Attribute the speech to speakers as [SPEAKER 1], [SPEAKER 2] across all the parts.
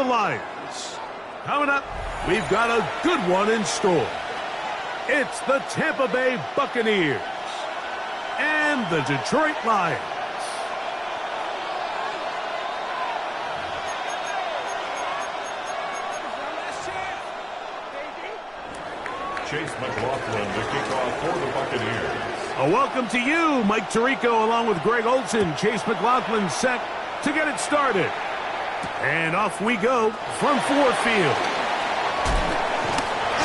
[SPEAKER 1] the Lions. Coming up, we've got a good one in store. It's the Tampa Bay Buccaneers and the Detroit Lions.
[SPEAKER 2] Chase McLaughlin to kick off for the Buccaneers.
[SPEAKER 1] A welcome to you, Mike Tirico, along with Greg Olsen. Chase McLaughlin set to get it started. And off we go from Ford Field.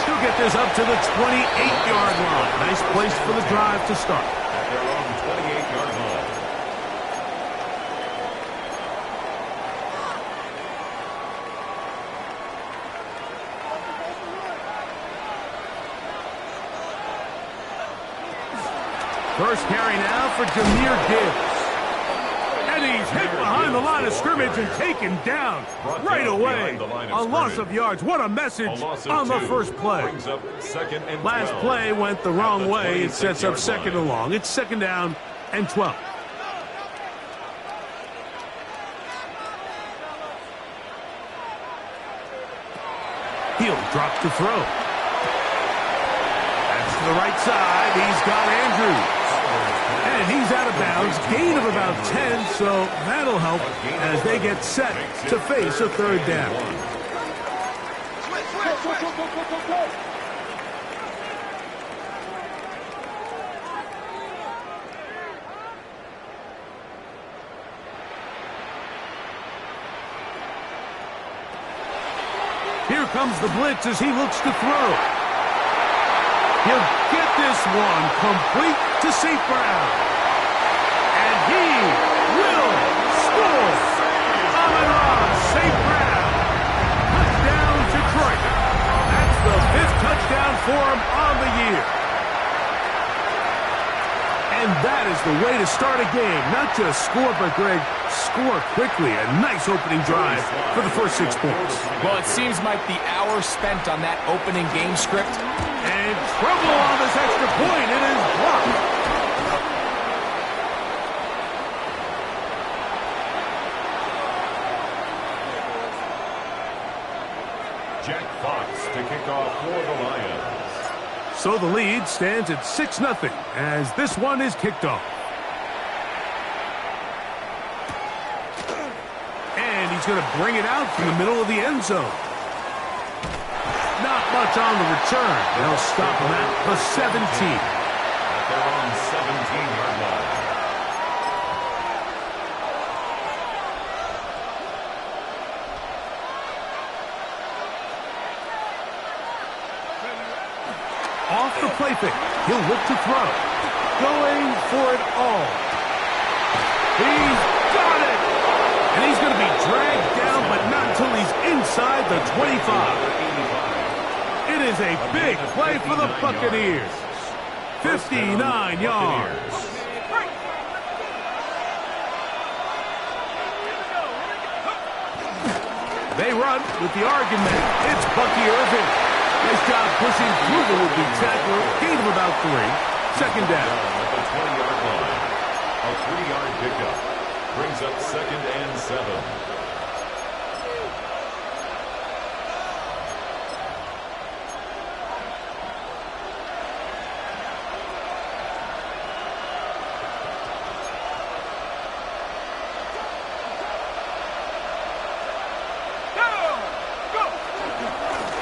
[SPEAKER 1] He'll get this up to the 28-yard line. Nice place for the drive to start.
[SPEAKER 2] At their own 28-yard line.
[SPEAKER 1] First carry now for Jahmyr Gibbs. And he's hit behind the line of scrimmage and taken down right away. A loss of yards. What a message on the first play. Last play went the wrong way. It sets up second and long. It's second down and 12. He'll drop to throw. That's to the right side. He's got Andrews. And he's out of bounds, gain of about 10, so that'll help as they get set to face a third down. Here comes the blitz as he looks to throw. He'll get this one complete to St. Brown. And he will score. Amon-Ra St. Brown. Touchdown, Detroit. That's the 5th touchdown for him on the year. And that is the way to start a game. Not just score, but, Greg, score quickly. A nice opening drive for the first 6 points.
[SPEAKER 3] Well, it seems like the hour spent on that opening game script.
[SPEAKER 1] And trouble on this extra point. It is blocked.
[SPEAKER 2] Jack Fox to kick off for the Lions.
[SPEAKER 1] So the lead stands at 6-0 as this one is kicked off. And he's going to bring it out from the middle of the end zone. Not much on the return. They'll stop him at the 17.
[SPEAKER 2] At their own 17-yard line.
[SPEAKER 1] Off the play fake. He'll look to throw. Going for it all. He's got it! And he's going to be dragged down, but not until he's inside the 25. It is a big play for the Buccaneers. 59 yards. They run with the argument. It's Bucky Irving. Nice job pushing through the would-be tackler. Gain of about 3. Second down.
[SPEAKER 2] At the 20-yard line. A 3-yard pickup. Brings up 2nd and 7.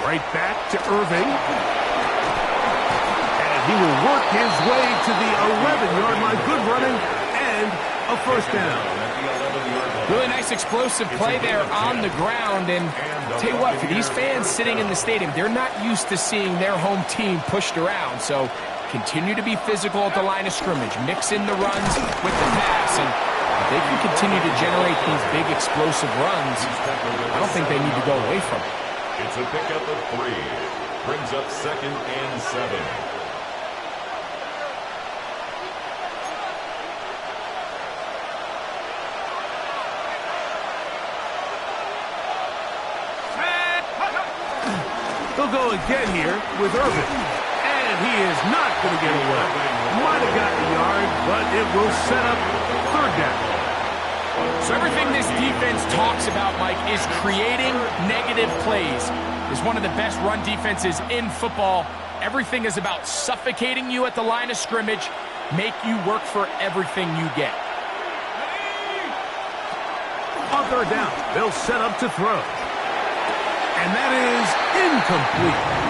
[SPEAKER 1] Right back to Irving. And he will work his way to the 11-yard line. Good running and a first down.
[SPEAKER 3] Really nice explosive play there on the ground. And tell you what, for these fans sitting in the stadium, they're not used to seeing their home team pushed around. So continue to be physical at the line of scrimmage. Mix in the runs with the pass. And if they can continue to generate these big explosive runs, I don't think they need to go away from it.
[SPEAKER 2] It's a pickup of 3. Brings up 2nd and 7.
[SPEAKER 1] They'll go again here with Irving. And he is not going to get away. Might have gotten a yard, but it will set up third down.
[SPEAKER 3] So everything this defense talks about, Mike, is creating negative plays. It's one of the best run defenses in football. Everything is about suffocating you at the line of scrimmage, make you work for everything you get.
[SPEAKER 1] On third down, they'll set up to throw. And that is incomplete.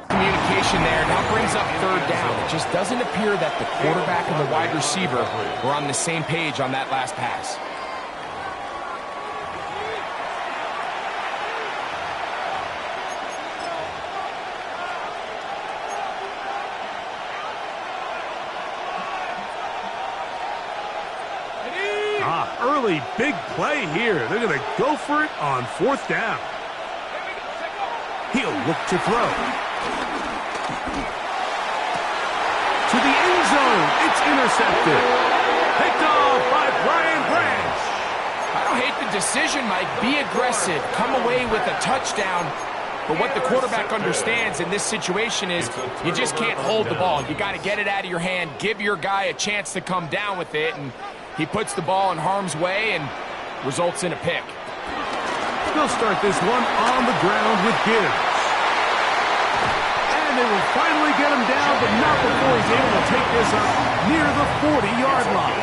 [SPEAKER 3] Communication there now brings up third down. It just doesn't appear that the quarterback and the wide receiver were on the same page on that last pass.
[SPEAKER 1] Early big play here. They're going to go for it on fourth down. He'll look to throw. To the end zone. It's intercepted. Picked off by Brian Branch.
[SPEAKER 3] I don't hate the decision, Mike. Be aggressive. Come away with a touchdown. But what the quarterback understands in this situation is you just can't hold the ball. You got to get it out of your hand, give your guy a chance to come down with it, and he puts the ball in harm's way and results in a pick.
[SPEAKER 1] They'll start this one on the ground with Gibbs. And they will finally get him down, but not before he's able to take this up near the 40-yard line.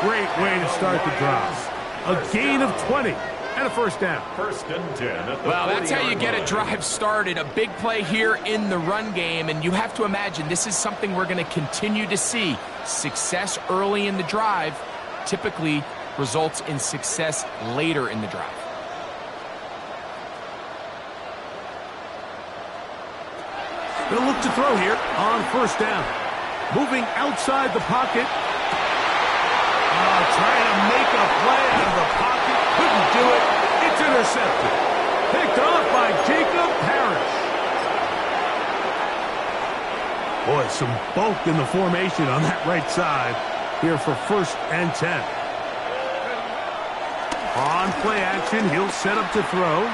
[SPEAKER 1] Great way to start the drive. A gain of 20 and a first down.
[SPEAKER 2] First and 10.
[SPEAKER 3] Well, that's how you get a drive started. A big play here in the run game, and you have to imagine this is something we're going to continue to see. Success early in the drive typically results in success later in the drive.
[SPEAKER 1] They'll look to throw here on first down. Moving outside the pocket. Trying to make a play out of the pocket. Couldn't do it. It's intercepted. Picked off by Jacob Parrish. Boy, some bulk in the formation on that right side here for first and 10. On play action, he'll set up to throw.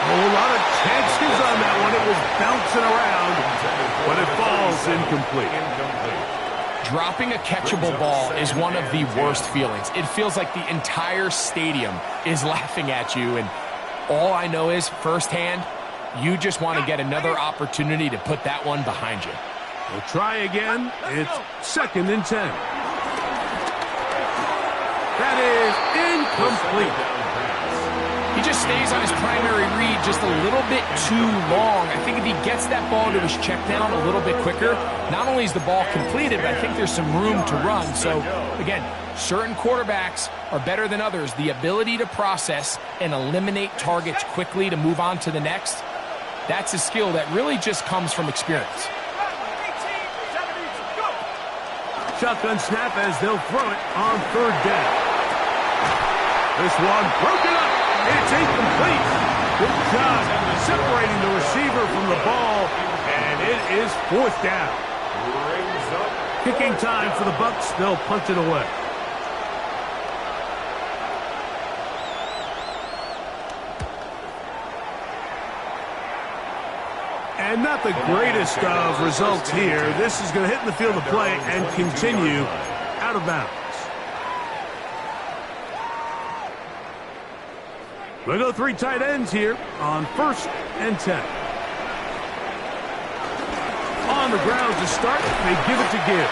[SPEAKER 1] A lot of chances on that one. It was bouncing around, but it falls incomplete.
[SPEAKER 3] Dropping a catchable ball is one of the worst feelings. It feels like the entire stadium is laughing at you, and all I know is firsthand, you just want to get another opportunity to put that one behind you.
[SPEAKER 1] We'll try again. It's second and 10. That is incomplete.
[SPEAKER 3] He just stays on his primary read just a little bit too long. I think if he gets that ball to his check down a little bit quicker, not only is the ball completed, but I think there's some room to run. So, again, certain quarterbacks are better than others. The ability to process and eliminate targets quickly to move on to the next, that's a skill that really just comes from experience.
[SPEAKER 1] Shotgun snap as they'll throw it on third down. This one broken up. It's incomplete. Good job separating the receiver from the ball, and it is fourth down. Kicking time for the Bucs. They'll punch it away. And not the greatest of results here. This is going to hit in the field of play and continue out of bounds. We'll go three tight ends here on first and 10. On the ground to start, they give it to Gibbs.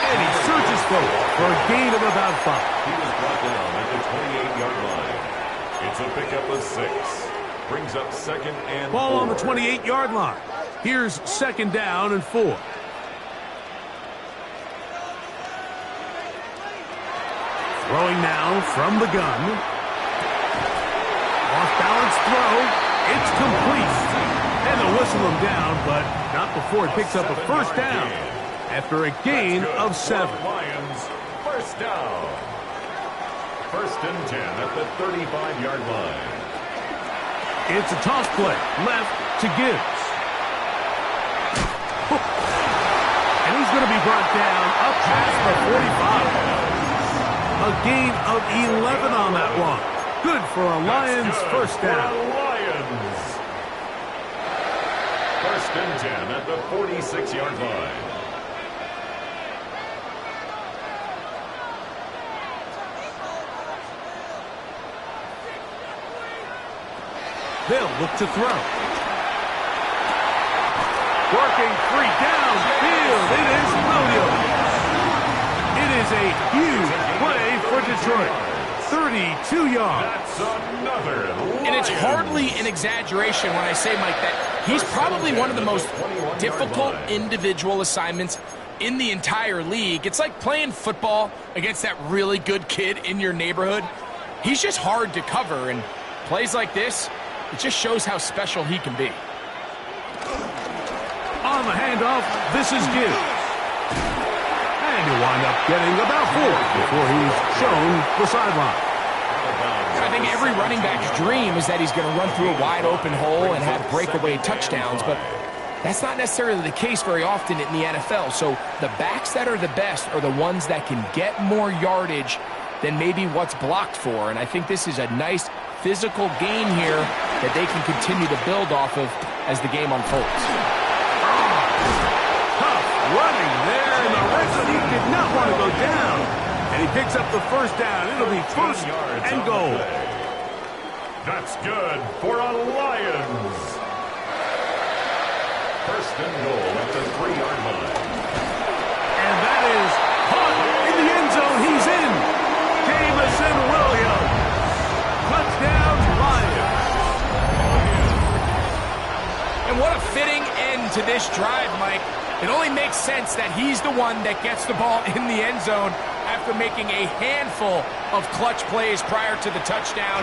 [SPEAKER 1] And he surges forward for a gain of about 5.
[SPEAKER 2] He was brought down at the 28-yard line. It's a pickup of 6. Brings up second and 4.
[SPEAKER 1] Ball on the 28-yard line. Here's second down and 4. Throwing now from the gun. Off-balance throw. It's complete. And they'll whistle him down, but not before it picks up a first down after a gain of 7.
[SPEAKER 2] Lions, first down. First and 10 at the 35-yard line.
[SPEAKER 1] It's a toss play, left to Gibbs. And he's going to be brought down up past the 45. A gain of 11 on that one. Good for a Lions first down.
[SPEAKER 2] Lions. First and 10 at the 46-yard line.
[SPEAKER 1] They'll look to throw. Working free downfield. It is Williams. It is a huge play for Detroit. 32 yards.
[SPEAKER 2] That's another.
[SPEAKER 3] And it's hardly an exaggeration when I say, Mike, that he's probably one of the most difficult individual assignments in the entire league. It's like playing football against that really good kid in your neighborhood. He's just hard to cover, and plays like this, it just shows how special he can be.
[SPEAKER 1] On the handoff, this is Gibbs. And he'll wind up getting about 4 before he's shown the sideline.
[SPEAKER 3] I think every running back's dream is that he's going to run through a wide-open hole and have breakaway touchdowns, but that's not necessarily the case very often in the NFL. So the backs that are the best are the ones that can get more yardage than maybe what's blocked for, and I think this is a nice physical gain here that they can continue to build off of as the game unfolds.
[SPEAKER 1] Tough running there in the red zone. He did not want to go down. And he picks up the first down. It'll be first and goal.
[SPEAKER 2] That's good for a Lions. First and goal at the 3-yard line.
[SPEAKER 1] And that is caught in the end zone. He's in. Jameson Williams. Touchdown, Lions.
[SPEAKER 3] And what a fitting end to this drive, Mike. It only makes sense that he's the one that gets the ball in the end zone after making a handful of clutch plays prior to the touchdown.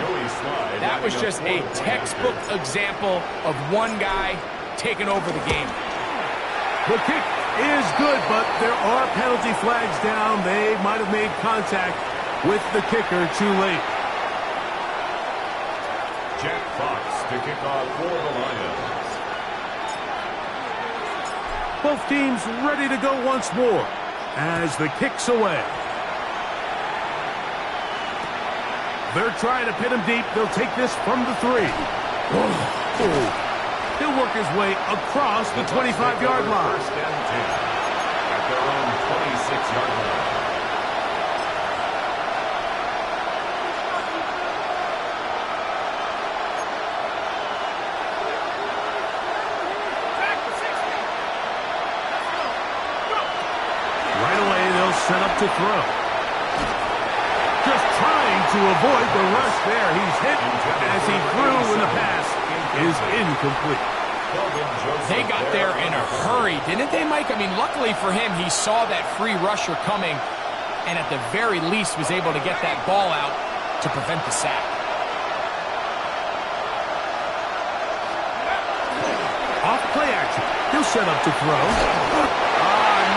[SPEAKER 3] That was just a textbook example of one guy taking over the game.
[SPEAKER 1] The kick is good, but there are penalty flags down. They might have made contact with the kicker too late.
[SPEAKER 2] Jack Fox to kick off for the Lions.
[SPEAKER 1] Both teams ready to go once more as the kick's away. They're trying to pin him deep. They'll take this from the 3. He'll work his way across the 25-yard line.
[SPEAKER 2] First and 10 at their own 26-yard line.
[SPEAKER 1] Set up to throw. Just trying to avoid the rush there. He's hit as he threw when the pass is incomplete.
[SPEAKER 3] They got there in a hurry, didn't they, Mike? I mean, luckily for him, he saw that free rusher coming and at the very least was able to get that ball out to prevent the sack.
[SPEAKER 1] Off play action. He'll set up to throw.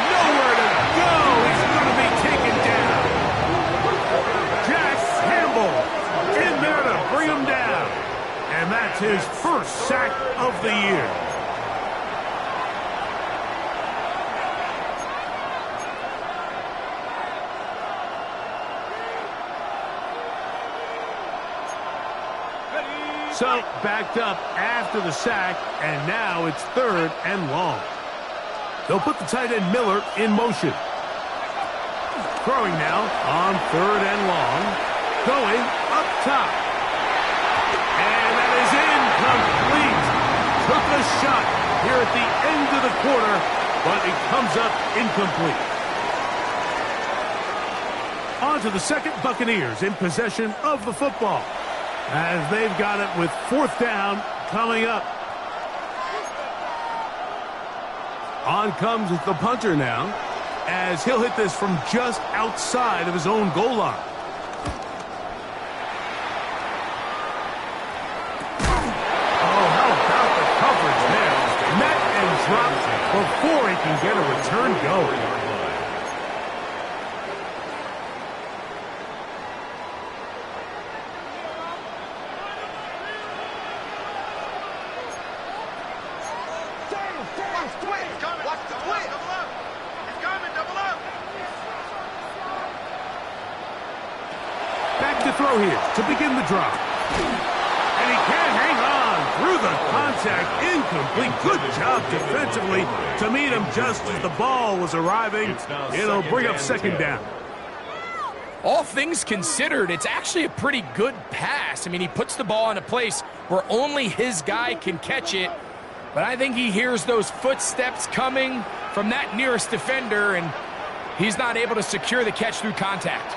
[SPEAKER 1] Nowhere to go. He's going to be taken down. Jack Campbell in there to bring him down. And that's his first sack of the year. So, backed up after the sack, and now it's 3rd and long. They'll put the tight end Miller in motion. Throwing now on 3rd and long. Going up top. And that is incomplete. Took a shot here at the end of the quarter, but it comes up incomplete. On to the second. Buccaneers in possession of the football, as they've got it with 4th down coming up. On comes the punter now, as he'll hit this from just outside of his own goal line. Oh, how about the coverage there? Met and dropped before he can get a return going. Back to throw here to begin the drop. And he can't hang on through the contact. Incomplete. Good job defensively to meet him just as the ball was arriving. It'll bring up second down.
[SPEAKER 3] All things considered, it's actually a pretty good pass. I mean, he puts the ball in a place where only his guy can catch it. But I think he hears those footsteps coming from that nearest defender, and he's not able to secure the catch through contact.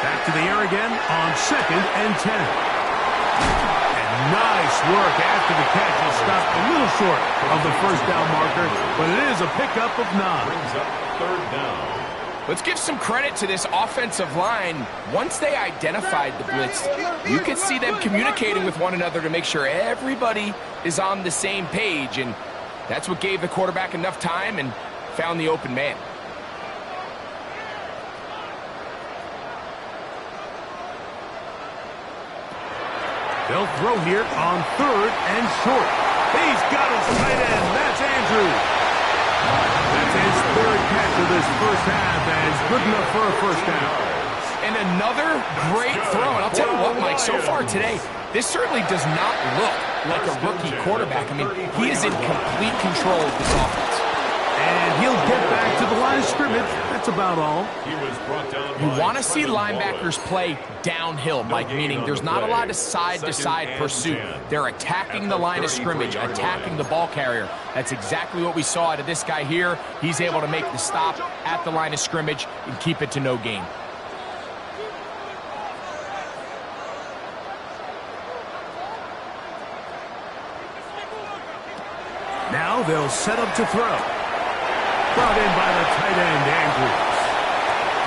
[SPEAKER 1] Back to the air again on 2nd and 10. And nice work after the catch. He stopped a little short of the first down marker, but it is a pickup of 9.
[SPEAKER 2] Brings up 3rd down.
[SPEAKER 3] Let's give some credit to this offensive line. Once they identified the blitz, you could see them communicating with one another to make sure everybody is on the same page, and that's what gave the quarterback enough time and found the open man.
[SPEAKER 1] They'll throw here on 3rd and short. He's got his tight end. That's Andrews. That's his 3rd catch of this first half, and it's good enough for a first down.
[SPEAKER 3] And another great throw. And I'll tell you what, Mike, so far today, this certainly does not look like a rookie quarterback. I mean, he is in complete control of this offense.
[SPEAKER 1] And he'll get back to the line of scrimmage. That's about all.
[SPEAKER 2] He was brought down.
[SPEAKER 3] You want to see linebackers play downhill, Mike, meaning there's not a lot of side-to-side pursuit. They're attacking the line of scrimmage, attacking the ball carrier. That's exactly what we saw out of this guy here. He's able to make the stop at the line of scrimmage and keep it to no gain.
[SPEAKER 1] Now they'll set up to throw. Brought in by the tight end, Andrews.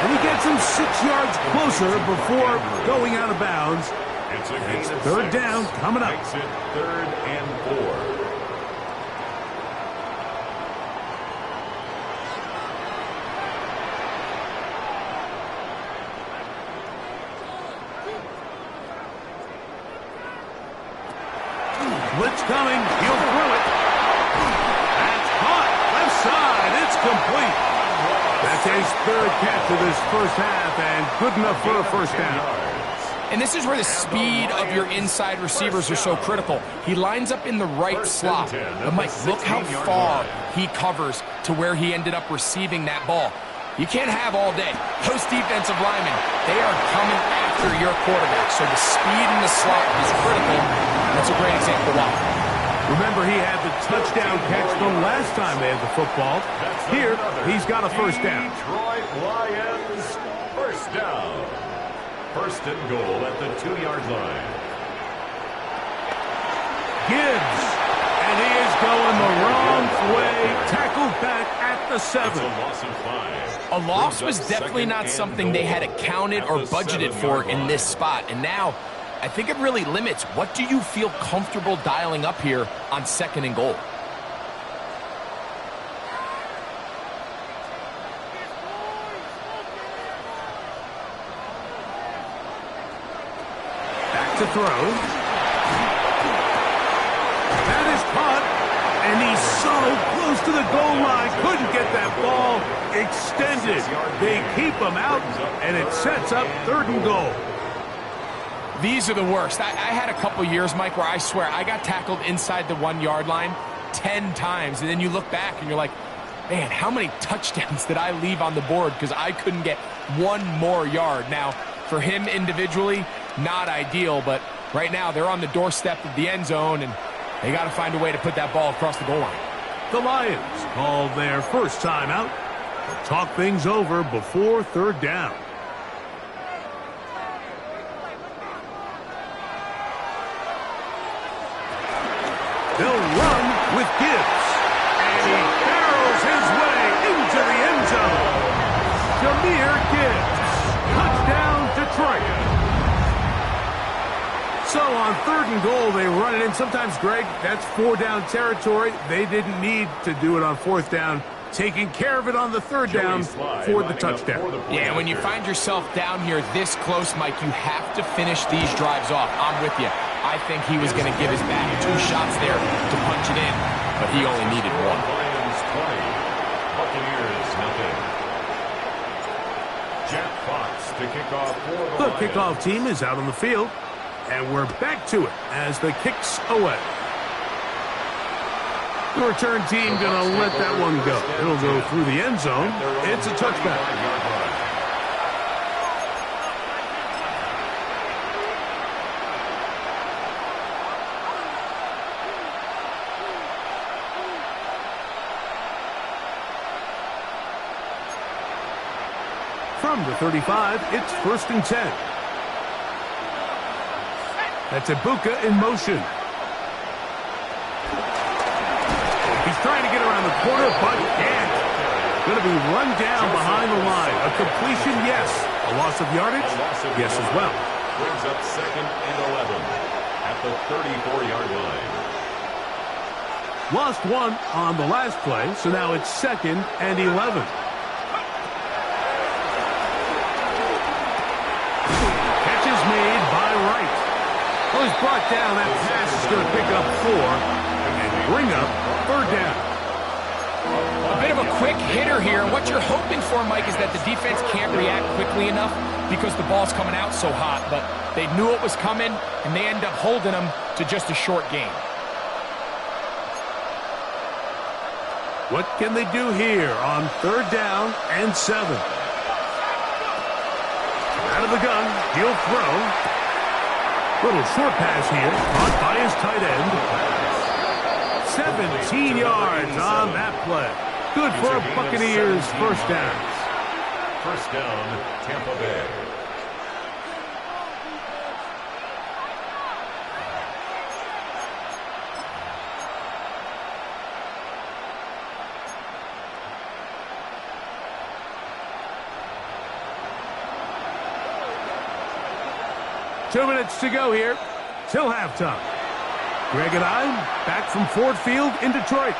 [SPEAKER 1] And he gets him 6 yards closer before going out of bounds.
[SPEAKER 2] It's a gain of
[SPEAKER 1] 3rd
[SPEAKER 2] 6.
[SPEAKER 1] down coming up.
[SPEAKER 2] Makes it 3rd and 4.
[SPEAKER 1] Blitz coming. He'll throw it. That's caught. Left side. It's complete. That's his 3rd catch of this first half, and good enough for a first down.
[SPEAKER 3] And this is where the speed of your inside receivers are so critical. He lines up in the right slot. But, Mike, look how far he covers to where he ended up receiving that ball. You can't have all day. Those defensive linemen, they are coming after your quarterback. So the speed in the slot is critical. That's a great example why.
[SPEAKER 1] Remember, he had the touchdown catch the last time they had the football. Here, he's got a first down.
[SPEAKER 2] Detroit Lions, first down. 1st and goal at the 2-yard line.
[SPEAKER 1] Gibbs, and he is going the wrong way. Tackled back at the 7.
[SPEAKER 2] It's a loss of 5.
[SPEAKER 3] A loss was definitely not something they had accounted or budgeted for in this spot. And now, I think it really limits. What do you feel comfortable dialing up here on 2nd and goal?
[SPEAKER 1] Back to throw. That is caught, and he's so close to the goal line. Couldn't get that ball extended. They keep him out, and it sets up 3rd and goal.
[SPEAKER 3] These are the worst. I had a couple years, Mike, where I swear I got tackled inside the 1-yard line 10 times. And then you look back and you're like, man, how many touchdowns did I leave on the board because I couldn't get 1 more yard? Now, for him individually, not ideal. But right now, they're on the doorstep of the end zone, and they got to find a way to put that ball across the goal line.
[SPEAKER 1] The Lions call their first timeout. They'll talk things over before 3rd down. They'll run with Gibbs, and he barrels his way into the end zone. Jahmyr Gibbs, touchdown Detroit. So on 3rd and goal, they run it in. Sometimes, Greg, that's 4 down territory. They didn't need to do it on 4th down, taking care of it on the third down for the touchdown.
[SPEAKER 3] Yeah, when you find yourself down here this close, Mike, you have to finish these drives off. I'm with you. I think he was going to give his back 2 shots there to punch it in, but he only needed 1.
[SPEAKER 2] Lions 20, Buccaneers nothing. Jack Fox to kick off for the
[SPEAKER 1] The
[SPEAKER 2] Lions.
[SPEAKER 1] kickoff team is out on the field, and we're back to it as the kick's away. The return team going to let that one go. It'll go through the end zone. It's a touchback. From the 35, it's 1st and 10. That's Ibuka in motion. He's trying to get around the corner, but can't. Going to be run down behind the line. A completion, yes. A loss of yardage, yes as well.
[SPEAKER 2] Brings up 2nd and 11 at the 34-yard line.
[SPEAKER 1] Lost 1 on the last play, so now it's 2nd and 11. Catch is made by Wright. Well, he's brought down. That pass is going to pick up 4 and bring up 3rd down.
[SPEAKER 3] A bit of a quick hitter here. What you're hoping for, Mike, is that the defense can't react quickly enough because the ball's coming out so hot. But they knew it was coming, and they end up holding them to just a short gain.
[SPEAKER 1] What can they do here on 3rd down and 7? Out of the gun, he'll throw. Little short pass here, caught by his tight end. 17 yards on that play. Good for a Buccaneers first down.
[SPEAKER 2] First down, Tampa Bay.
[SPEAKER 1] Two minutes to go here till halftime. Greg and I back from Ford Field in Detroit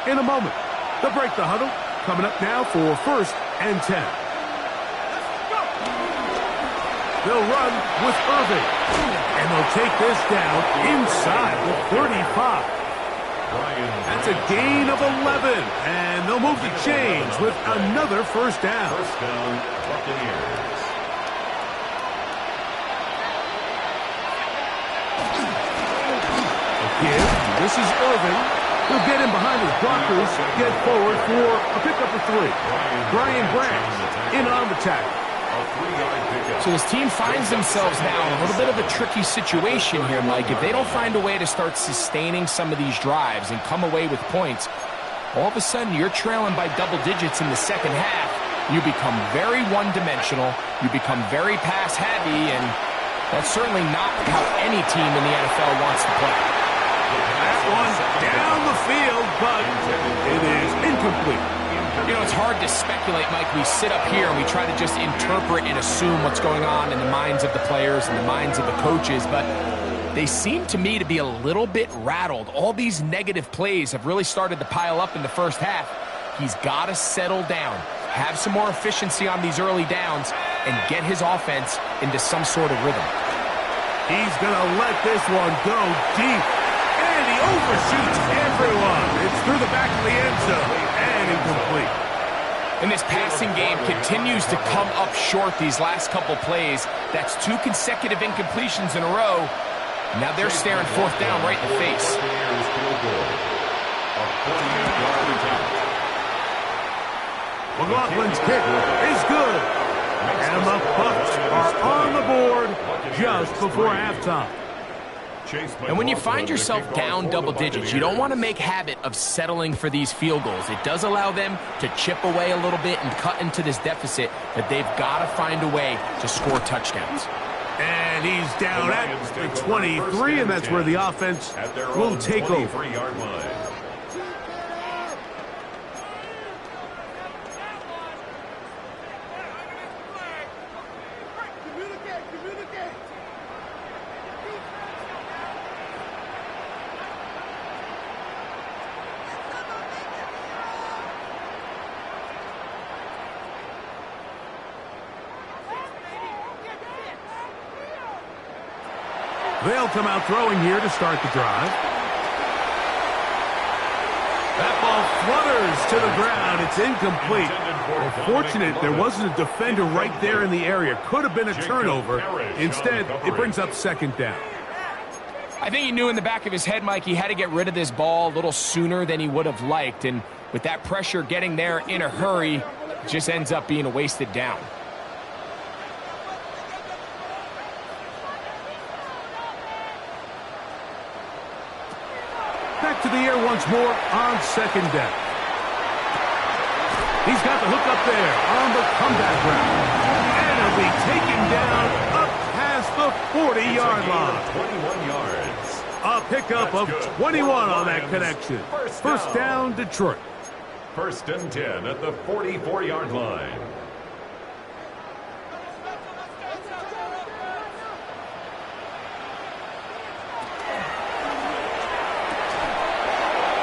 [SPEAKER 1] in a moment. They'll break the huddle. Coming up now for 1st and 10. They'll run with Irving. And they'll take this down inside the 35. That's a gain of 11. And they'll move the chains with another first down.
[SPEAKER 2] First down, Buccaneers.
[SPEAKER 1] This is Irving. He'll get in behind his blockers, get forward for a pickup of 3. Brian Branch in on the tackle.
[SPEAKER 3] So this team finds themselves now in a little bit of a tricky situation here, Mike. If they don't find a way to start sustaining some of these drives and come away with points, all of a sudden you're trailing by double digits in the second half. You become very one-dimensional. You become very pass-heavy, and that's certainly not how any team in the NFL wants to play.
[SPEAKER 1] That one down the field, but it is incomplete.
[SPEAKER 3] You know, it's hard to speculate, Mike. We sit up here and we try to just interpret and assume what's going on in the minds of the players and the minds of the coaches, but they seem to me to be a little bit rattled. All these negative plays have really started to pile up in the first half. He's got to settle down, have some more efficiency on these early downs, and get his offense into some sort of rhythm.
[SPEAKER 1] He's going to let this one go deep. And he overshoots everyone. It's through the back of the end zone and incomplete.
[SPEAKER 3] And this passing game continues to come up short these last couple plays. That's 2 consecutive incompletions in a row. Now they're staring 4th down right in the face.
[SPEAKER 1] McLaughlin's kick is good. And the Bucs are on the board just before halftime.
[SPEAKER 3] And when you find yourself down double digits, you don't want to make habit of settling for these field goals. It does allow them to chip away a little bit and cut into this deficit, but they've got to find a way to score touchdowns.
[SPEAKER 1] And he's down at the 23, and that's where the offense will take over. They'll come out throwing here to start the drive. That ball flutters to the ground. It's incomplete. Well, fortunate there wasn't a defender right there in the area. Could have been a turnover. Instead, it brings up second down.
[SPEAKER 3] I think he knew in the back of his head, Mike, he had to get rid of this ball a little sooner than he would have liked. And with that pressure getting there in a hurry, it just ends up being a wasted down.
[SPEAKER 1] Back to the air once more on second down. He's got the hook up there on the comeback route. And he'll be taken down up past the 40-yard line.
[SPEAKER 2] 21 yards.
[SPEAKER 1] A pickup of 21 on that connection. First down, Detroit.
[SPEAKER 2] First and 10 at the 44-yard line.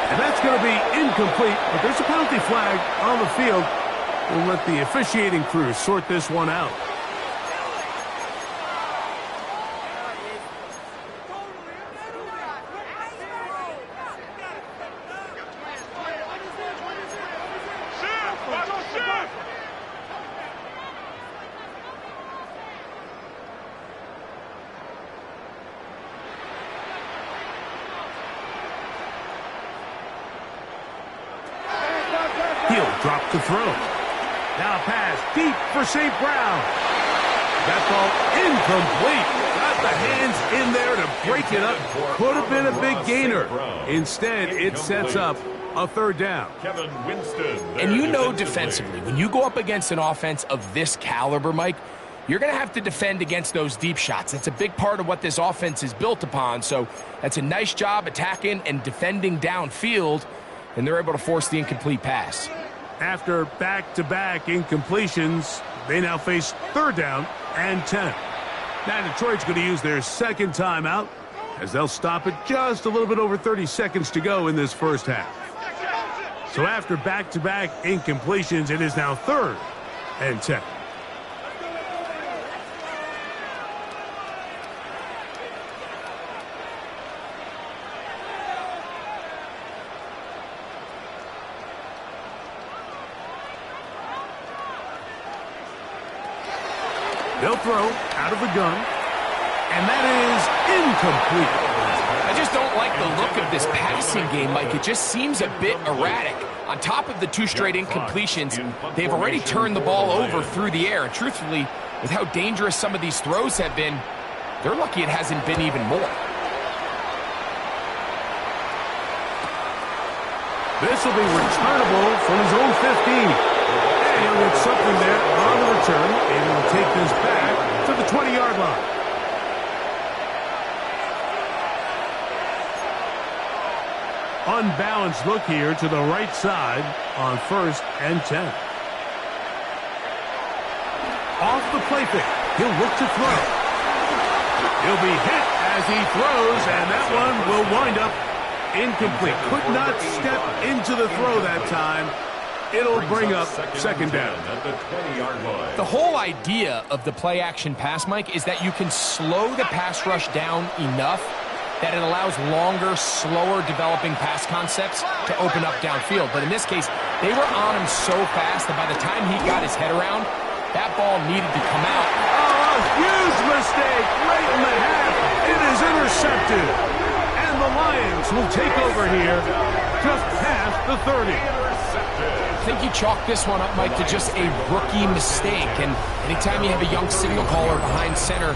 [SPEAKER 1] And that's going to be incomplete, but there's a penalty flag on the field. We'll let the officiating crew sort this one out. He'll drop the throw. Now a pass deep for St. Brown. That ball incomplete. Got the hands in there to break it up. Could have been a big gainer. Instead, it sets up a third down.
[SPEAKER 2] Kevin Winston.
[SPEAKER 3] And you know defensively, when you go up against an offense of this caliber, Mike, you're going to have to defend against those deep shots. That's a big part of what this offense is built upon. So that's a nice job attacking and defending downfield, and they're able to force the incomplete pass.
[SPEAKER 1] After back-to-back incompletions, they now face third down and 10. Now Detroit's going to use their second timeout as they'll stop it just a little bit over 30 seconds to go in this first half. So after back-to-back incompletions, it is now third and 10. They'll throw out of the gun, and that is incomplete.
[SPEAKER 3] I just don't like the look of this passing game, Mike. It just seems a bit erratic. On top of the two straight incompletions, they've already turned the ball over through the air. And truthfully, with how dangerous some of these throws have been, they're lucky it hasn't been even more.
[SPEAKER 1] This will be returnable from his own 15. And he'll get something there on the return, and he'll take this back to the 20-yard line. Unbalanced look here to the right side on first and 10. Off the play fake, he'll look to throw. He'll be hit as he throws, and that one will wind up incomplete. Could not step into the throw that time. It'll bring up second down.
[SPEAKER 2] At the 20-yard line.
[SPEAKER 3] The whole idea of the play-action pass, Mike, is that you can slow the pass rush down enough that it allows longer, slower developing pass concepts to open up downfield. But in this case, they were on him so fast that by the time he got his head around, that ball needed to come out.
[SPEAKER 1] Oh, a huge mistake right in the half. It is intercepted. And the Lions will take over here just past the 30.
[SPEAKER 3] I think you chalk this one up, Mike, to just a rookie mistake. And anytime you have a young signal caller behind center,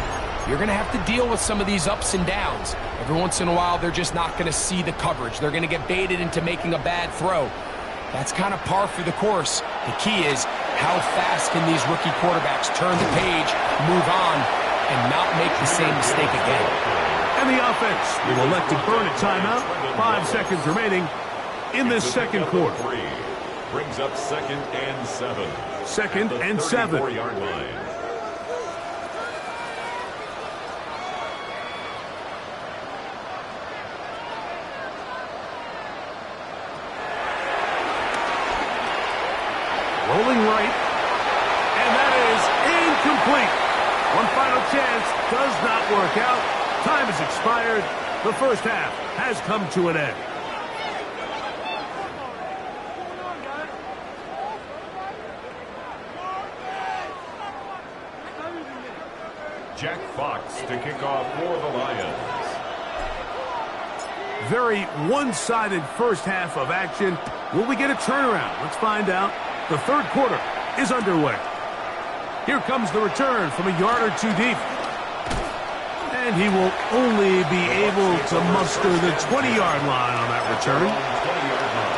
[SPEAKER 3] you're going to have to deal with some of these ups and downs. Every once in a while, they're just not going to see the coverage. They're going to get baited into making a bad throw. That's kind of par for the course. The key is how fast can these rookie quarterbacks turn the page, move on, and not make the same mistake again.
[SPEAKER 1] And the offense will elect to burn a timeout. 5 seconds remaining in this second quarter.
[SPEAKER 2] Brings up second and 7.
[SPEAKER 1] Second and 7.
[SPEAKER 2] 34-yard line.
[SPEAKER 1] Rolling right. And that is incomplete. One final chance does not work out. Time has expired. The first half has come to an end.
[SPEAKER 2] Jack Fox to kick off for the Lions.
[SPEAKER 1] Very one-sided first half of action. Will we get a turnaround? Let's find out. The third quarter is underway. Here comes the return from a yard or two deep. And he will only be able to muster the 20-yard line on that return.
[SPEAKER 2] 20-yard line.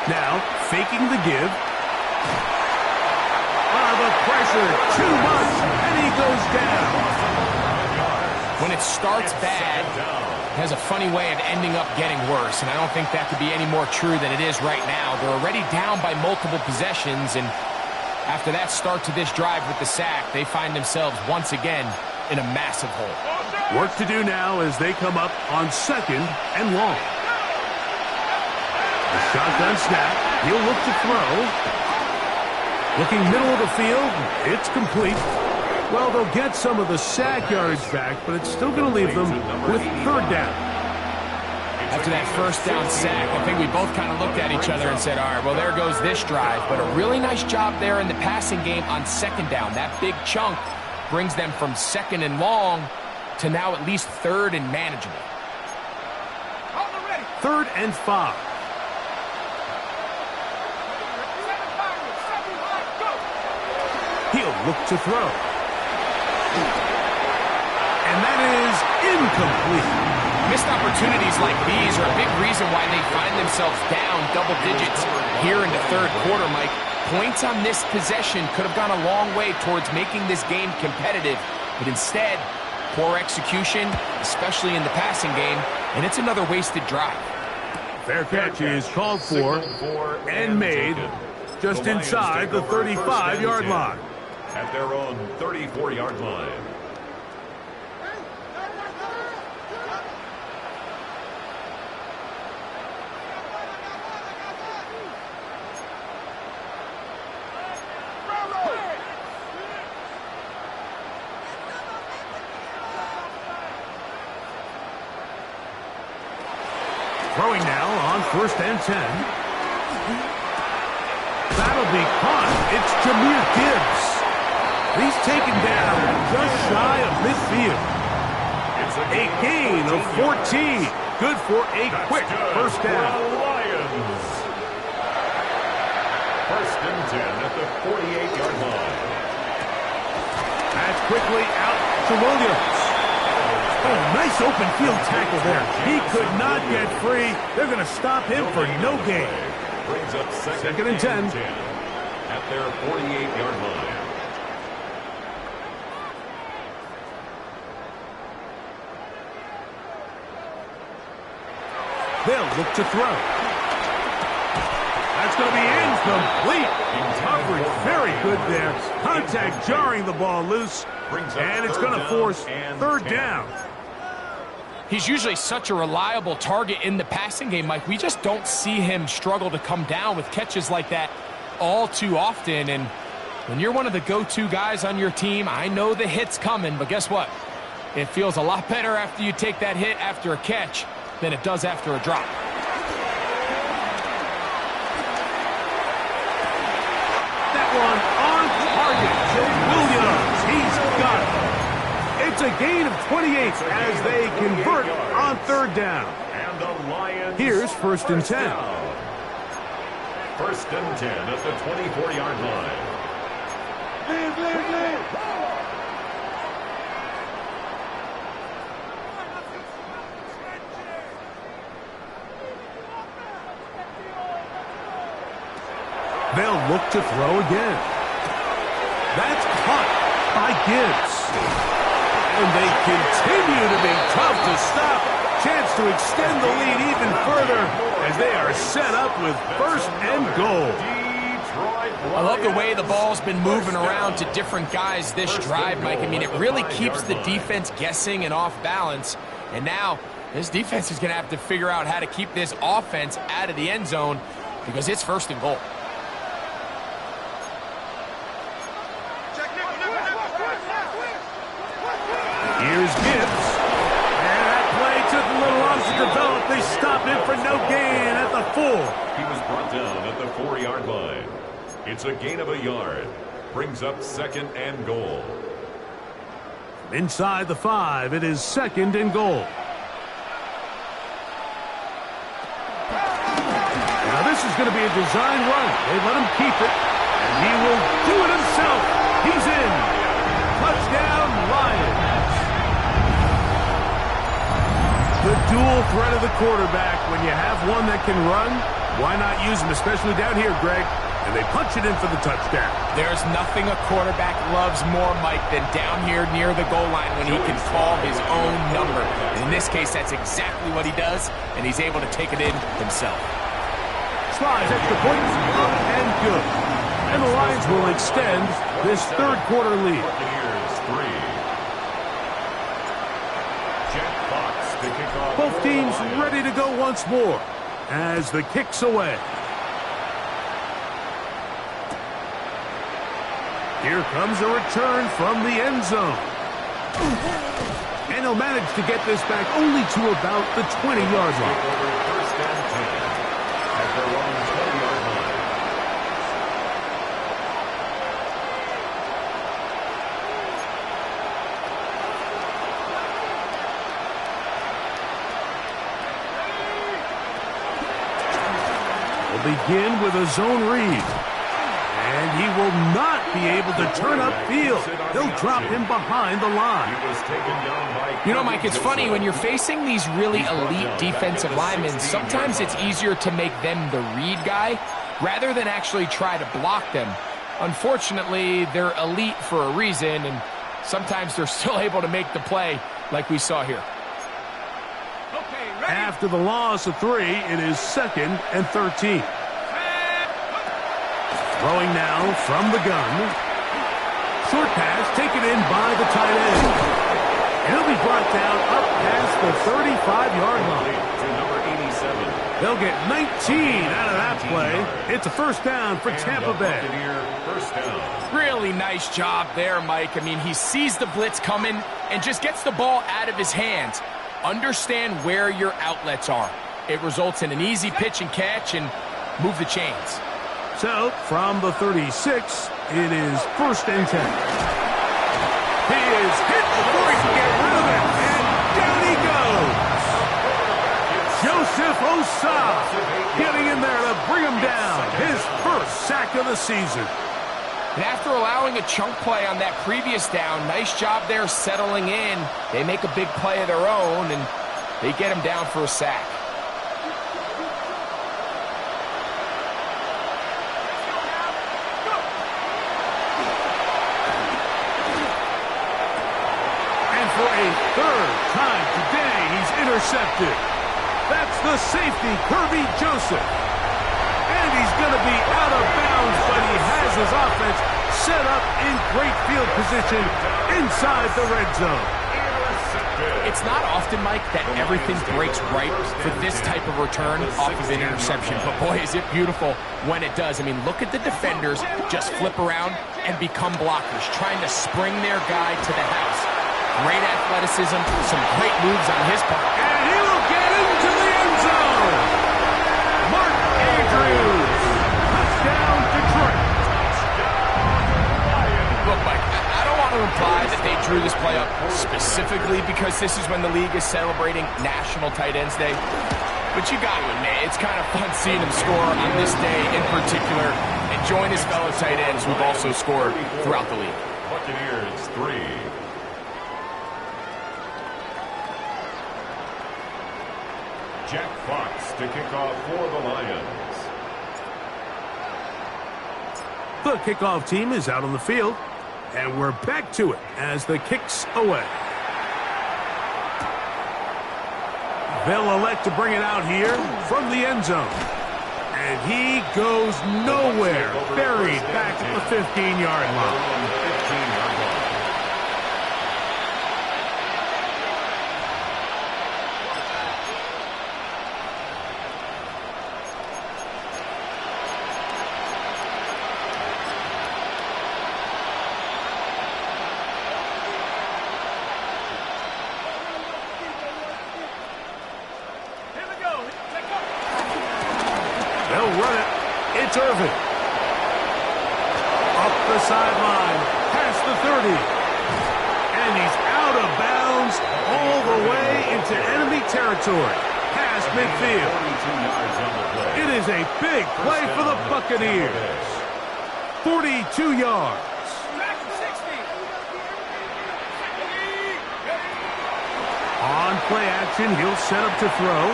[SPEAKER 1] Now, faking the give. The pressure, too much, and he goes down.
[SPEAKER 3] When it starts bad, it has a funny way of ending up getting worse, and I don't think that could be any more true than it is right now. They're already down by multiple possessions, and after that start to this drive with the sack, they find themselves once again in a massive hole.
[SPEAKER 1] Work to do now as they come up on 2nd and long. The shotgun snap. He'll look to throw. Looking middle of the field. It's complete. Well, they'll get some of the sack yardage back, but it's still going to leave them with 3rd down.
[SPEAKER 3] After that first down sack, I think we both kind of looked at each other and said, all right, well, there goes this drive. But a really nice job there in the passing game on 2nd down. That big chunk brings them from 2nd and long to now at least 3rd and manageable.
[SPEAKER 1] 3rd and 5. He'll look to throw. And that is incomplete.
[SPEAKER 3] Missed opportunities like these are a big reason why they find themselves down double digits here in the 3rd quarter, Mike. Points on this possession could have gone a long way towards making this game competitive, but instead, poor execution, especially in the passing game, and it's another wasted drive.
[SPEAKER 1] Fair catch is called for and made just inside the 35-yard line.
[SPEAKER 2] At their own 34-yard line.
[SPEAKER 1] Throwing now on 1st and 10. That'll be caught. It's Jahmyr Gibbs. He's taken down just shy of midfield. A gain of 14. Good for a quick first down.
[SPEAKER 2] Lions. 1st and 10 at the 48-yard line.
[SPEAKER 1] That's quickly out to Williams. Oh, nice open field tackle there. He could not get free. They're going to stop him for no gain.
[SPEAKER 2] Brings up
[SPEAKER 1] 2nd and 10.
[SPEAKER 2] At their 48-yard line.
[SPEAKER 1] They'll look to throw. That's going to be incomplete. Coverage very good there. Contact jarring the ball loose. And it's going to force 3rd down.
[SPEAKER 3] He's usually such a reliable target in the passing game, Mike. We just don't see him struggle to come down with catches like that all too often. And when you're one of the go-to guys on your team, I know the hit's coming, but guess what? It feels a lot better after you take that hit after a catch than it does after a drop.
[SPEAKER 1] That one on target. Williams, he's got it. It's a gain of 28 as they convert on 3rd down.
[SPEAKER 2] And the Lions.
[SPEAKER 1] Here's 1st and 10.
[SPEAKER 2] 1st and 10 at the 24-yard line.
[SPEAKER 1] They'll look to throw again. That's caught by Gibbs. And they continue to be tough to stop. Chance to extend the lead even further as they are set up with 1st and goal.
[SPEAKER 2] Detroit
[SPEAKER 3] I love the way the ball's been moving around to different guys this drive, Mike. I mean, it really keeps the defense guessing and off balance. And now this defense is going to have to figure out how to keep this offense out of the end zone because it's 1st and goal.
[SPEAKER 1] Here's Gibbs. And that play took a little longer to develop. They stopped it for no gain at the 4.
[SPEAKER 2] He was brought down at the 4-yard line. It's a gain of a yard. Brings up 2nd and goal.
[SPEAKER 1] Inside the 5, it is 2nd and goal. Now this is going to be a design run. They let him keep it, and he will do it himself. He's in. Touchdown, Lions. The dual threat of the quarterback. When you have one that can run, why not use him, especially down here, Greg? And they punch it in for the touchdown.
[SPEAKER 3] There's nothing a quarterback loves more, Mike, than down here near the goal line when he can call his own number. And in this case, that's exactly what he does, and he's able to take it in himself.
[SPEAKER 1] Slides extra points, up and good. And the Lions will extend this 3rd quarter lead.
[SPEAKER 2] Buccaneers 3. Jack Fox to kick off.
[SPEAKER 1] Both teams ready to go once more as the kick's away. Here comes a return from the end zone. And he'll manage to get this back only to about the 20-yard line.
[SPEAKER 2] 1st and 10 at their own 20-yard line.
[SPEAKER 1] We'll begin with a zone read. And he will not be able to turn upfield. They'll drop him behind the line.
[SPEAKER 2] He was taken down by
[SPEAKER 3] You know, Mike, it's funny, when you're facing these really elite defensive linemen, sometimes it's easier to make them the read guy rather than actually try to block them. Unfortunately, they're elite for a reason, and sometimes they're still able to make the play like we saw here.
[SPEAKER 1] After the loss of 3, it is 2nd and 13. Throwing now from the gun. Short pass taken in by the tight end. And he'll be brought down up past the 35-yard line.
[SPEAKER 2] to number 87.
[SPEAKER 1] They'll get 19 out of that play. It's a 1st down for Tampa Bay.
[SPEAKER 2] Buccaneer 1st down.
[SPEAKER 3] Really nice job there, Mike. I mean, he sees the blitz coming and just gets the ball out of his hands. Understand where your outlets are. It results in an easy pitch and catch and move the chains.
[SPEAKER 1] So, from the 36, it is 1st and 10. He is hit before he can get rid of it, and down he goes. Joseph Ossai getting in there to bring him down. His 1st sack of the season.
[SPEAKER 3] And after allowing a chunk play on that previous down, nice job there settling in. They make a big play of their own, and they get him down for a sack.
[SPEAKER 1] For a 3rd time today, he's intercepted. That's the safety, Kirby Joseph. And he's going to be out of bounds, but he has his offense set up in great field position inside the red zone.
[SPEAKER 3] It's not often, Mike, that everything breaks right for this type of return off of an interception. But boy, is it beautiful when it does. I mean, look at the defenders just flip around and become blockers, trying to spring their guy to the house. Great athleticism, some great moves on his part.
[SPEAKER 1] And he will get into the end zone. Mark Andrews. Touchdown, Detroit.
[SPEAKER 3] Look, Mike, I don't want to imply that they drew this play up specifically because this is when the league is celebrating National Tight Ends Day. But you got to admit, it's kind of fun seeing him score on this day in particular and join his fellow tight ends who've also scored throughout the league.
[SPEAKER 2] Buccaneers 3. Jack Fox to kick off for the Lions.
[SPEAKER 1] The kickoff team is out on the field, and we're back to it as the kick's away. They'll elect to bring it out here from the end zone. And he goes nowhere. Buried back at the 15-yard line.
[SPEAKER 2] 15-yard line.
[SPEAKER 1] They'll run it. It's Irvin. Up the sideline, past the 30. And he's out of bounds all the way into enemy territory, past midfield.
[SPEAKER 2] 42 yards on the play.
[SPEAKER 1] It is a big play for the Buccaneers. 42 yards. On play action, he'll set up to throw.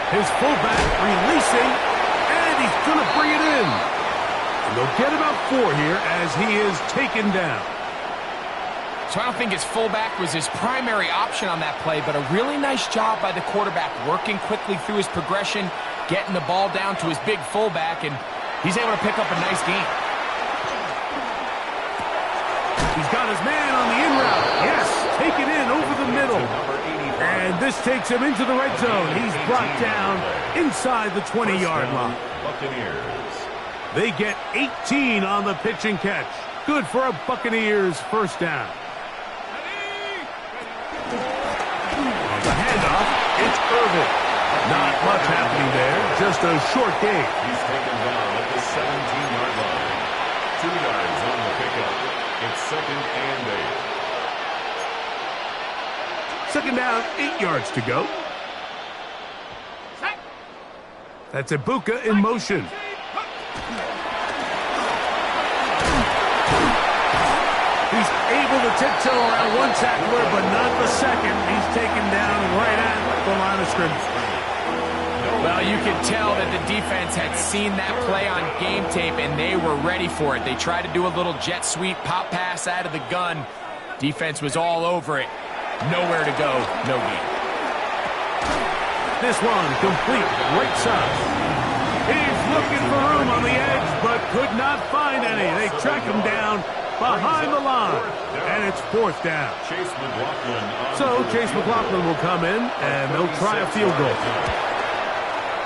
[SPEAKER 1] His fullback releasing, and he's going to bring it in. And they'll get about 4 here as he is taken down.
[SPEAKER 3] So I don't think his fullback was his primary option on that play, but a really nice job by the quarterback working quickly through his progression, getting the ball down to his big fullback, and he's able to pick up a nice gain.
[SPEAKER 1] He's got his man on the in route. Yes, take it in over the middle. And this takes him into the red zone. He's brought down inside the 20-yard line.
[SPEAKER 2] Buccaneers.
[SPEAKER 1] They get 18 on the pitch and catch. Good for a Buccaneers first down. On the handoff, it's Irvin. Not much happening there, just a short gain.
[SPEAKER 2] He's taken down at the 17-yard line. 2 yards on the pickup. It's 2nd and 8.
[SPEAKER 1] Second down, 8 yards to go. That's Ibuka in motion. He's able to tiptoe around one tackler, but not the second. He's taken down right at the line of scrimmage.
[SPEAKER 3] Well, you can tell that the defense had seen that play on game tape, and they were ready for it. They tried to do a little jet sweep, pop pass out of the gun. Defense was all over it. Nowhere to go, no gain.
[SPEAKER 1] This one complete, right side. He's looking for room on the edge, but could not find any. They track him down behind the line, and it's 4th down.
[SPEAKER 2] Chase McLaughlin.
[SPEAKER 1] So Chase McLaughlin will come in, and they'll try a field goal.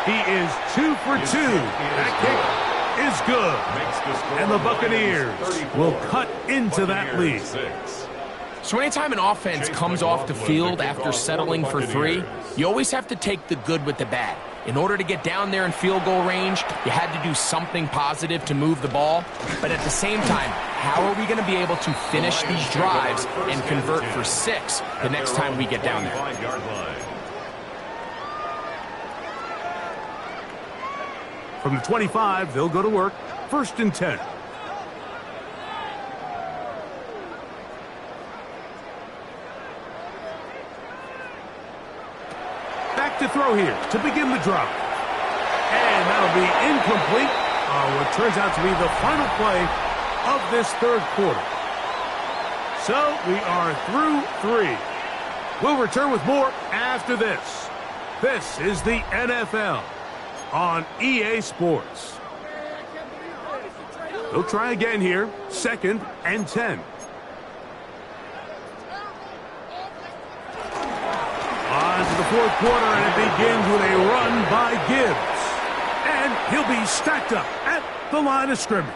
[SPEAKER 1] He is 2 for 2. That kick is good. And the Buccaneers will cut into that lead.
[SPEAKER 3] So anytime an offense comes off the field after settling for 3, you always have to take the good with the bad. In order to get down there in field goal range, you had to do something positive to move the ball. But at the same time, how are we going to be able to finish these drives and convert for 6 the next time we get down there?
[SPEAKER 1] From the 25, they'll go to work. 1st and 10. Back to throw here to begin the drive. And that'll be incomplete on what turns out to be the final play of this 3rd quarter. So we are through 3. We'll return with more after this. This is the NFL on EA Sports. They'll try again here. 2nd and 10. On to the 4th quarter, and it begins with a run by Gibbs. And he'll be stacked up at the line of scrimmage.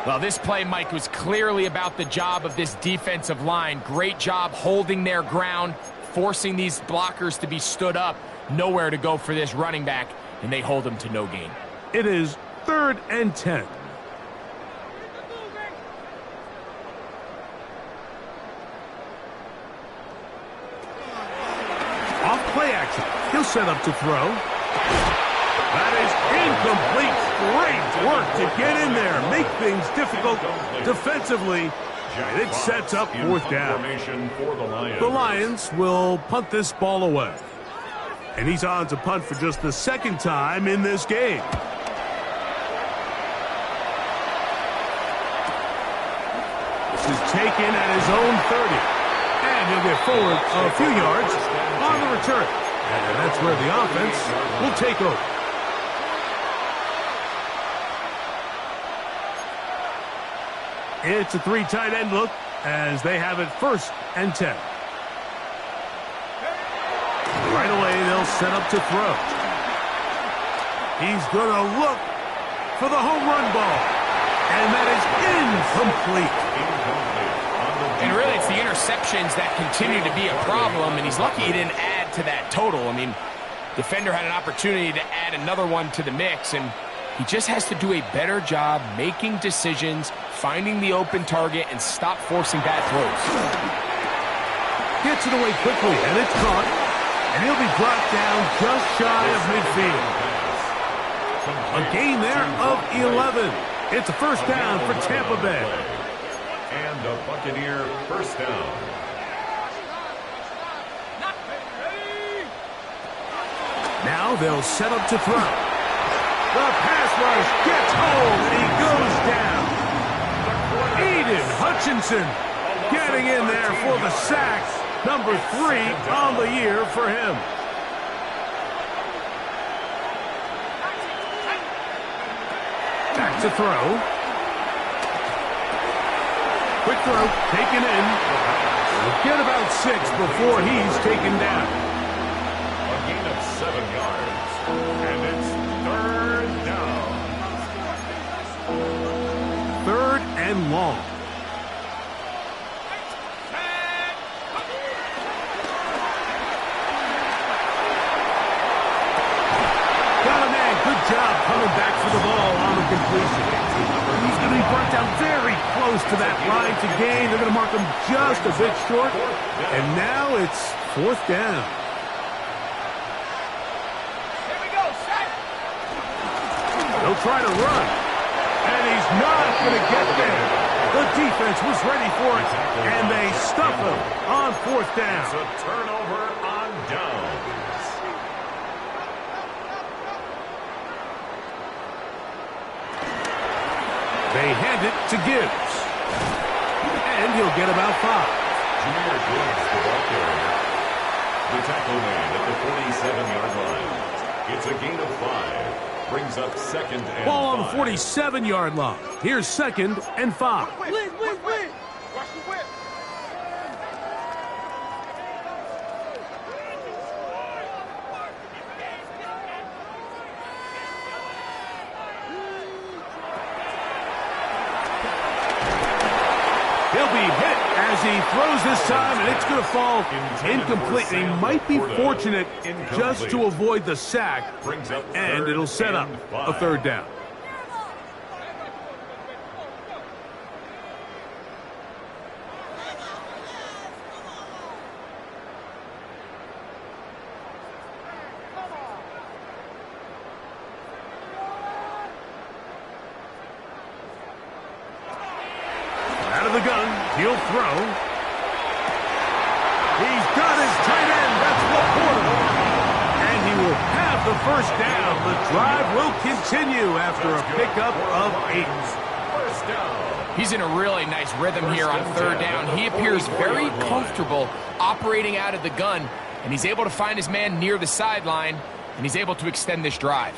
[SPEAKER 3] Well, this play, Mike, was clearly about the job of this defensive line. Great job holding their ground, forcing these blockers to be stood up. Nowhere to go for this running back, and they hold him to no gain.
[SPEAKER 1] It is 3rd and 10. Off play action. He'll set up to throw. That is incomplete. Great work to get in there. Make things difficult defensively. And it sets up 4th down. The Lions will punt this ball away. And he's on to punt for just the 2nd time in this game. This is taken at his own 30. And he'll get forward a few yards on the return. And that's where the offense will take over. It's a 3 tight end look as they have it 1st and 10. Right away, they'll set up to throw. He's going to look for the home run ball. And that is incomplete.
[SPEAKER 3] And really, it's the interceptions that continue to be a problem, and he's lucky he didn't add to that total. I mean, defender had an opportunity to add another one to the mix, and he just has to do a better job making decisions, finding the open target, and stop forcing bad throws.
[SPEAKER 1] Gets it away quickly, and it's caught. And he'll be brought down just shy of midfield. A gain there of 11. It's a 1st down for Tampa Bay.
[SPEAKER 2] And a Buccaneer 1st down.
[SPEAKER 1] Now they'll set up to throw. The pass rush gets home, and he goes down. Aiden Hutchinson getting in there for the sack. Number 3 on the year for him. Back to throw. Quick throw, taken in. We'll get about 6 before he's taken down.
[SPEAKER 2] A gain of 7 yards. And it's 3rd down.
[SPEAKER 1] 3rd and long. Good job coming back for the ball on the completion. He's going to be brought down very close to that line to gain. They're going to mark him just a bit short. And now it's 4th down.
[SPEAKER 4] Here we go, set.
[SPEAKER 1] They'll try to run. And he's not going to get there. The defense was ready for it. And they stuff him on 4th down.
[SPEAKER 2] It's a turnover on downs.
[SPEAKER 1] They hand it to Gibbs. And he'll get about 5.
[SPEAKER 2] Junior Gibbs, the ball carrier. The tackle made at the 47-yard line. It's a gain of 5. Brings up 2nd and 5.
[SPEAKER 1] Ball on the 47-yard line. Here's 2nd and 5.
[SPEAKER 4] Watch the whip.
[SPEAKER 1] He'll be hit as he throws this time, and it's going to fall incomplete. He might be fortunate just to avoid the sack, and it'll set up a 3rd down. The gun, he'll throw. He's got his tight end, that's Laporta. And he will have the 1st down. The drive will continue after a pickup of 8.
[SPEAKER 2] 1st down.
[SPEAKER 3] He's in a really nice rhythm here on 3rd down. He appears very comfortable operating out of the gun, and he's able to find his man near the sideline, and he's able to extend this drive.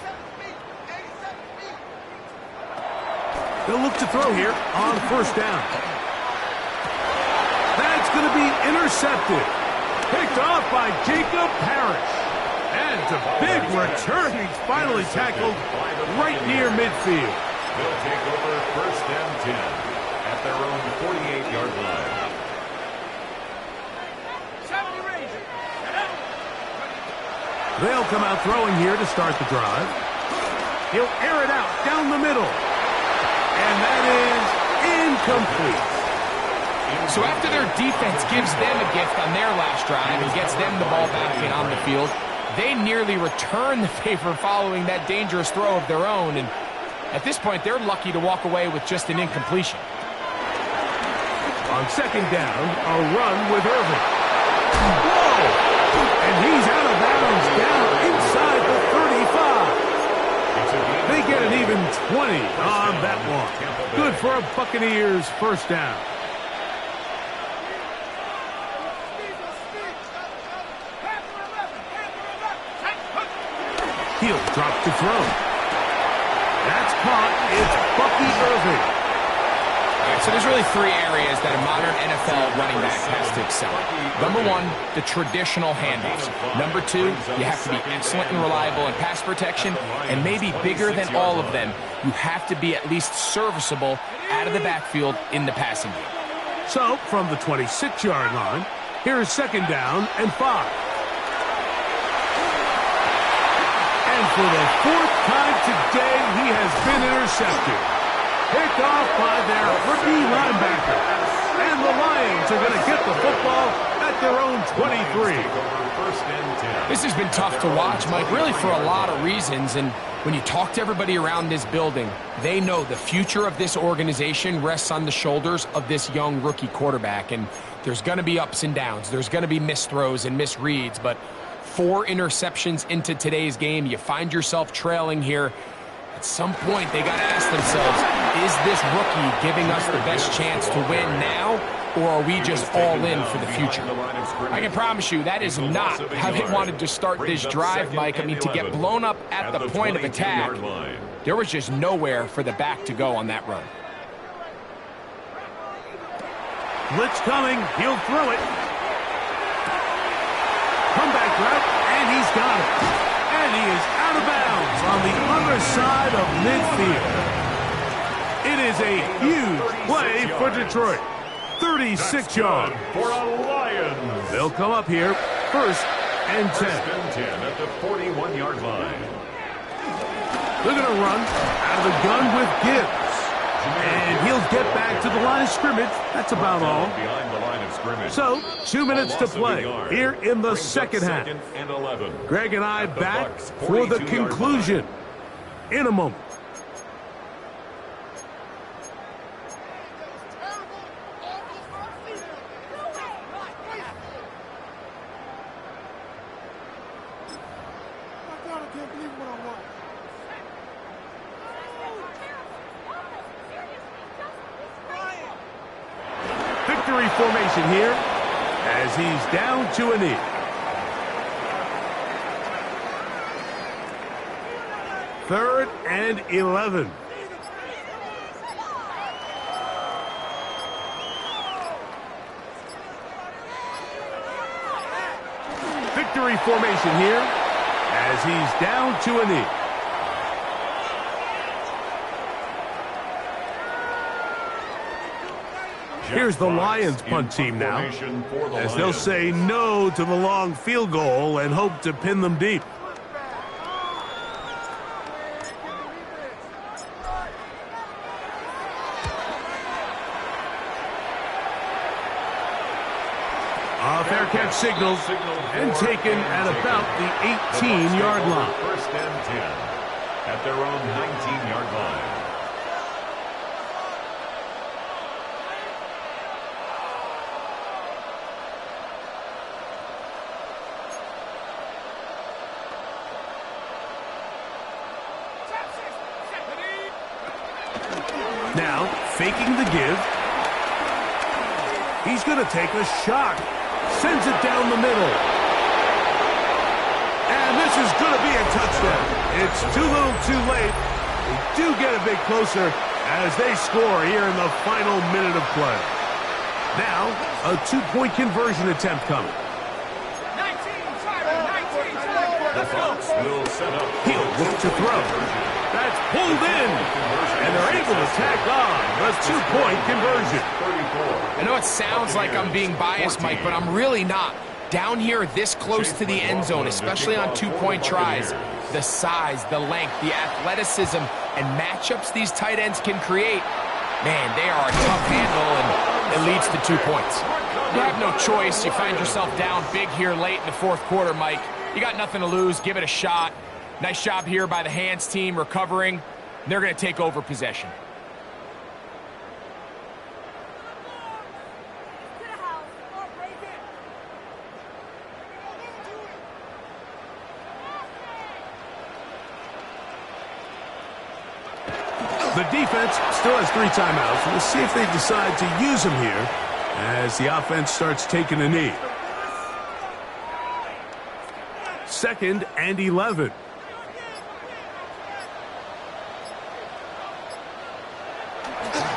[SPEAKER 1] They'll look to throw here on 1st down. That's going to be intercepted. Picked off by Jacob Parrish. And it's a big return. He's finally tackled right near midfield.
[SPEAKER 2] They'll take over 1st and 10 at their own 48-yard line.
[SPEAKER 4] 70 Ranger.
[SPEAKER 1] They'll come out throwing here to start the drive. He'll air it out down the middle. And that is incomplete.
[SPEAKER 3] So after their defense gives them a gift on their last drive and gets them the ball back in on the field, they nearly return the favor following that dangerous throw of their own. And at this point, they're lucky to walk away with just an incompletion.
[SPEAKER 1] On 2nd down, a run with Irving. Whoa! And he's out of bounds down inside the 35. They get an even 20 on that one. Good for a Buccaneers 1st down. He'll drop to throw. That's caught. It's Bucky Irving.
[SPEAKER 3] So there's really three areas that a modern NFL running back has to excel. Number one, the traditional handoffs. Number two, you have to be excellent and reliable in pass protection. And maybe bigger than all of them, you have to be at least serviceable out of the backfield in the passing game.
[SPEAKER 1] So, from the 26-yard line, here is 2nd down and 5. And for the 4th time today, he has been intercepted. Picked off by their rookie linebacker. And the Lions are going to get the football at their own 23.
[SPEAKER 3] This has been tough to watch, Mike, really for a lot of reasons. And when you talk to everybody around this building, they know the future of this organization rests on the shoulders of this young rookie quarterback. And there's going to be ups and downs. There's going to be missed throws and misreads. But 4 interceptions into today's game, you find yourself trailing here. At some point, they got to ask themselves, is this rookie giving us the best chance to win now, or are we just all in for the future? I can promise you that is not how they wanted to start this drive, Mike. I mean, to get blown up at the point of attack, there was just nowhere for the back to go on that run.
[SPEAKER 1] Blitz coming. He'll throw it. Comeback route, and he's got it. And he is out of bounds on the other side of midfield. It is a huge play for Detroit. 36 yards.
[SPEAKER 2] For a Lions.
[SPEAKER 1] They'll come up here, 1st and 10.
[SPEAKER 2] 10 at the 41-yard line.
[SPEAKER 1] They're going to run out of the gun with Gibbs. And he'll get back to the line of scrimmage. That's about all.
[SPEAKER 2] Behind the line of scrimmage.
[SPEAKER 1] So, 2 minutes to play here in the second half.
[SPEAKER 2] And 11.
[SPEAKER 1] Greg and I back for the conclusion in a moment. Victory formation here as he's down to a knee. Third and 11. Victory formation here as he's down to a knee. Here's the Lions punt team now, as they'll say no to the long field goal and hope to pin them deep. A fair catch signals and taken at about the 18-yard line.
[SPEAKER 2] 1st and 10 at their own 19-yard line.
[SPEAKER 1] Now, faking the give. He's going to take a shot. Sends it down the middle. And this is going to be a touchdown. It's too little too late. They do get a bit closer as they score here in the final minute of play. Now, a 2-point conversion attempt coming.
[SPEAKER 4] 19,
[SPEAKER 2] The Fox will set up.
[SPEAKER 1] He'll look to throw. That's pulled in. And they're able to tack on the 2-point conversion.
[SPEAKER 3] I know it sounds like I'm being biased, Mike, but I'm really not. Down here this close to the end zone, especially on 2-point tries, the size, the length, the athleticism, and matchups these tight ends can create, man, they are a tough handle, and it leads to 2 points. You have no choice. You find yourself down big here late in the 4th quarter, Mike. You got nothing to lose. Give it a shot. Nice job here by the hands team recovering. They're going to take over possession.
[SPEAKER 1] The defense still has 3 timeouts. We'll see if they decide to use them here as the offense starts taking a knee. 2nd and 11.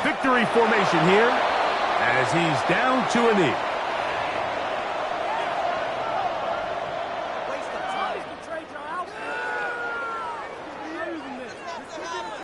[SPEAKER 1] Victory formation here as he's down to a knee.